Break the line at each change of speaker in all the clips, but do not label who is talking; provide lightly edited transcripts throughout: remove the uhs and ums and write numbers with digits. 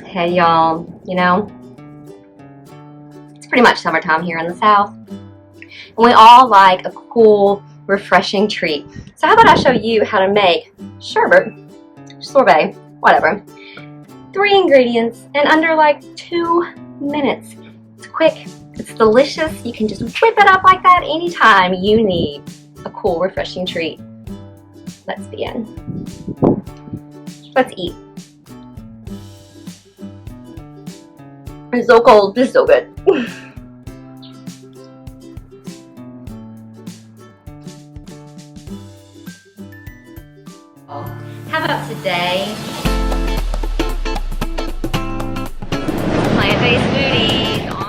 Hey y'all, you know, it's pretty much summertime here in the South. And we all like a cool, refreshing treat. So how about I show you how to make sherbet, sorbet, whatever. 3 ingredients in under like 2 minutes. It's quick, it's delicious. You can just whip it up like that anytime you need a cool, refreshing treat. Let's begin. Let's eat. It's so cold, it's so good. How about today? Plant-based foodies on.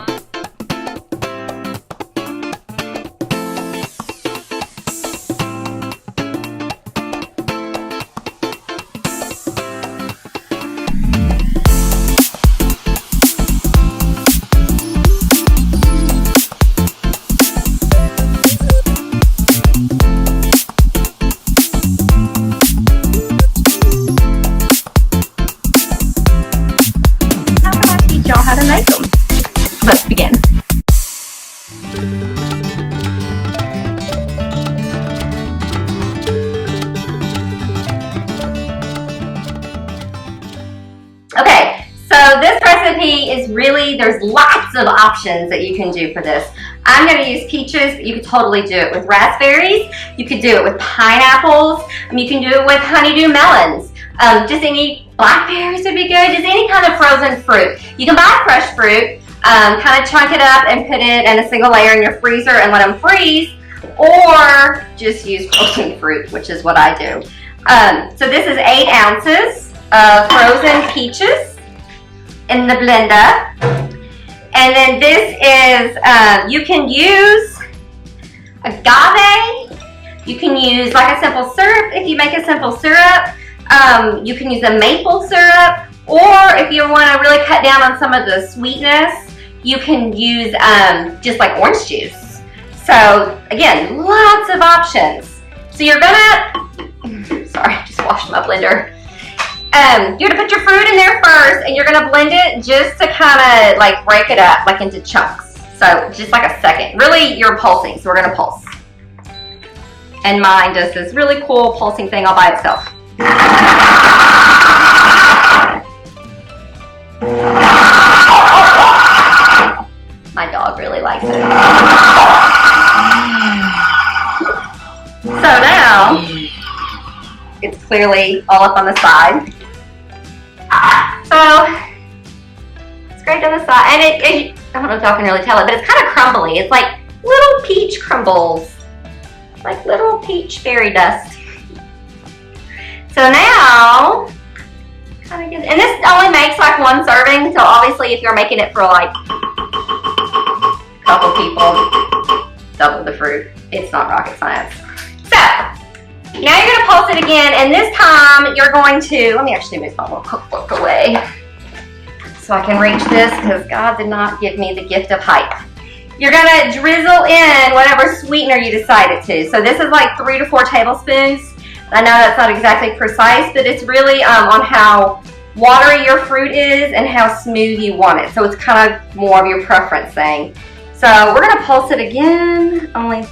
How to make them. Let's begin. Okay, so this recipe is really, there's lots of options that you can do for this. I'm going to use peaches, but you could totally do it with raspberries. You could do it with pineapples. You can do it with honeydew melons. Just any blackberries would be good. Just any kind of frozen fruit. You can buy fresh fruit, kind of chunk it up and put it in a single layer in your freezer and let them freeze, or just use frozen fruit, which is what I do. So this is 8 ounces of frozen peaches in the blender. And then this is, you can use agave. You can use like a simple syrup if you make a simple syrup. You can use a maple syrup, or if you want to really cut down on some of the sweetness, you can use just like orange juice. So again, lots of options. So you're gonna, sorry, I just washed my blender. You're gonna put your fruit in there first, and you're gonna blend it just to kind of like break it up like into chunks. So just like a second. Really, you're pulsing, so we're gonna pulse. And mine does this really cool pulsing thing all by itself. My dog really likes it. So now, it's clearly all up on the side. So, scrape on the side, and it, I don't know if y'all can really tell it, but it's kind of crumbly. It's like little peach crumbles, like little peach fairy dust. So now, kind of get, and this only makes like 1 serving, so obviously if you're making it for like a couple people, double the fruit. It's not rocket science. So, now you're going to pulse it again, and this time you're going to, let me actually move my little cookbook away so I can reach this, because God did not give me the gift of height. You're going to drizzle in whatever sweetener you decided to. So this is like 3 to 4 tablespoons. I know that's not exactly precise, but it's really on how watery your fruit is and how smooth you want it. So it's kind of more of your preference thing. So we're going to pulse it again. I'm going to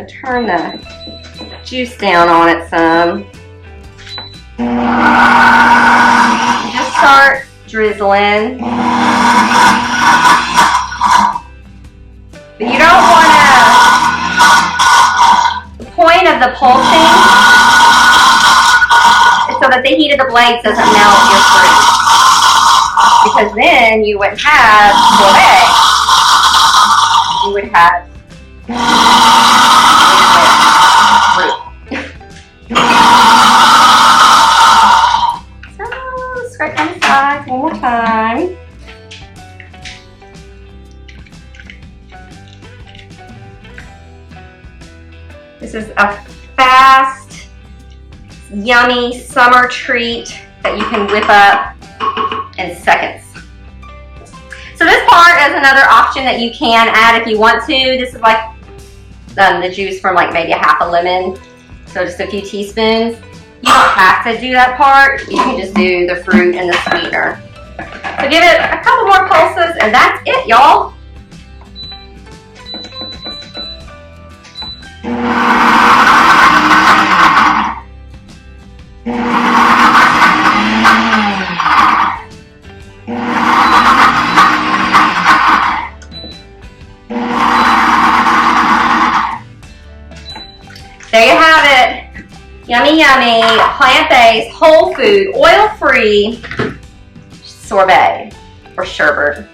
turn the juice down on it some. Just start drizzling. But you don't want to, the point of the pulsing is so that the heat of the blades doesn't melt your fruit. Because then you wouldn't have sorbet. You would have so, scrape on the sides one more time. This is a fast, yummy summer treat that you can whip up in seconds. So this part is another option that you can add if you want to. This is like the juice from like maybe a half a lemon. So just a few teaspoons. You don't have to do that part. You can just do the fruit and the sweetener. So give it a couple more pulses and that's it, y'all. There you have it. Yummy, yummy, plant-based, whole food, oil-free sorbet or sherbet.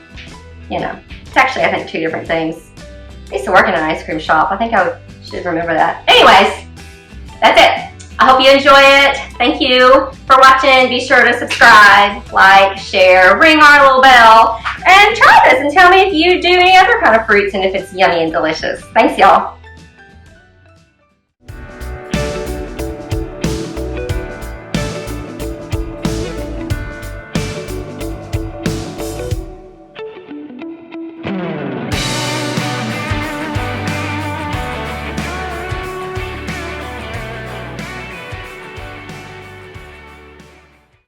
You know, it's actually, I think, two different things. I used to work in an ice cream shop. I think I should remember that. Anyways, that's it. I hope you enjoy it. Thank you for watching. Be sure to subscribe, like, share, ring our little bell, and try this and tell me if you do any other kind of fruits and if it's yummy and delicious. Thanks, y'all.